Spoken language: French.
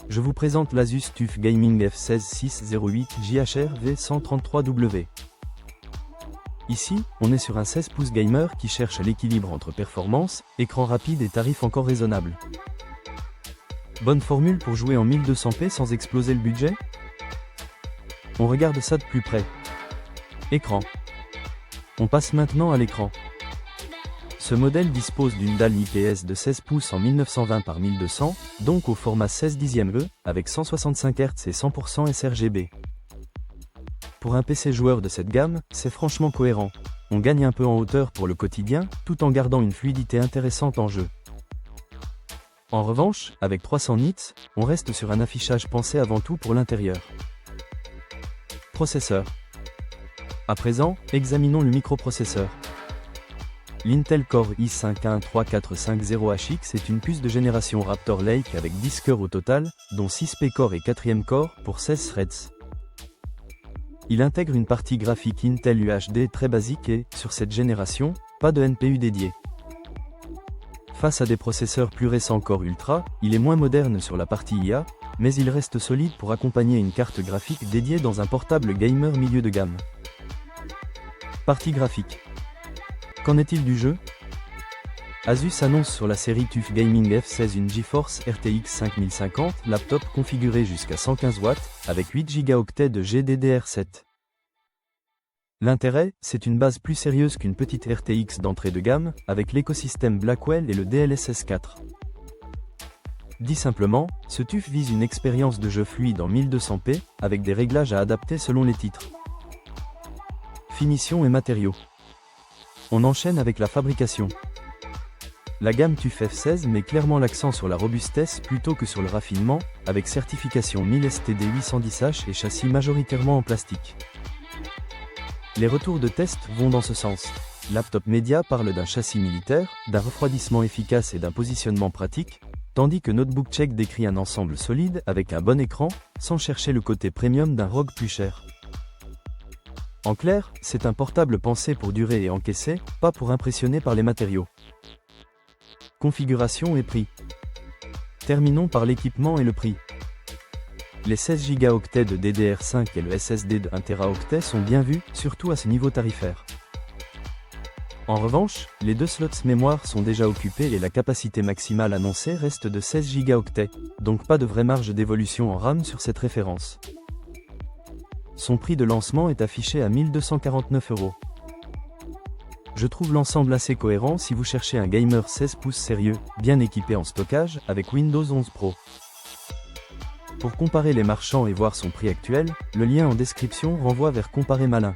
Je vous présente l'Asus TUF Gaming F16608 JHR V133W. Ici, on est sur un 16 pouces gamer qui cherche l'équilibre entre performance, écran rapide et tarif encore raisonnable. Bonne formule pour jouer en 1200p sans exploser le budget? On regarde ça de plus près. Écran. On passe maintenant à l'écran. Ce modèle dispose d'une dalle IPS de 16 pouces en 1920 par 1200, donc au format 16/10e, avec 165 Hz et 100% sRGB. Pour un PC joueur de cette gamme, c'est franchement cohérent. On gagne un peu en hauteur pour le quotidien, tout en gardant une fluidité intéressante en jeu. En revanche, avec 300 nits, on reste sur un affichage pensé avant tout pour l'intérieur. Processeur. À présent, examinons le microprocesseur. L'Intel Core i5-13450HX est une puce de génération Raptor Lake avec 10 cœurs au total, dont 6 P-core et 4e core pour 16 threads. Il intègre une partie graphique Intel UHD très basique et, sur cette génération, pas de NPU dédié. Face à des processeurs plus récents Core Ultra, il est moins moderne sur la partie IA, mais il reste solide pour accompagner une carte graphique dédiée dans un portable gamer milieu de gamme. Partie graphique. Qu'en est-il du jeu? Asus annonce sur la série TUF Gaming F16 une GeForce RTX 5050, laptop configuré jusqu'à 115 watts, avec 8 Go de GDDR7. L'intérêt, c'est une base plus sérieuse qu'une petite RTX d'entrée de gamme, avec l'écosystème Blackwell et le DLSS 4. Dit simplement, ce TUF vise une expérience de jeu fluide en 1200p, avec des réglages à adapter selon les titres. Finition et matériaux. On enchaîne avec la fabrication. La gamme TUF F16 met clairement l'accent sur la robustesse plutôt que sur le raffinement, avec certification 1000 STD 810H et châssis majoritairement en plastique. Les retours de test vont dans ce sens. Laptop Media parle d'un châssis militaire, d'un refroidissement efficace et d'un positionnement pratique, tandis que Notebook Check décrit un ensemble solide avec un bon écran, sans chercher le côté premium d'un ROG plus cher. En clair, c'est un portable pensé pour durer et encaisser, pas pour impressionner par les matériaux. Configuration et prix. Terminons par l'équipement et le prix. Les 16 Go de DDR5 et le SSD de 1 Teraoctet sont bien vus, surtout à ce niveau tarifaire. En revanche, les 2 slots mémoire sont déjà occupés et la capacité maximale annoncée reste de 16 Go, donc pas de vraie marge d'évolution en RAM sur cette référence. Son prix de lancement est affiché à 1249 €. Je trouve l'ensemble assez cohérent si vous cherchez un gamer 16 pouces sérieux, bien équipé en stockage, avec Windows 11 Pro. Pour comparer les marchands et voir son prix actuel, le lien en description renvoie vers Comparer Malin.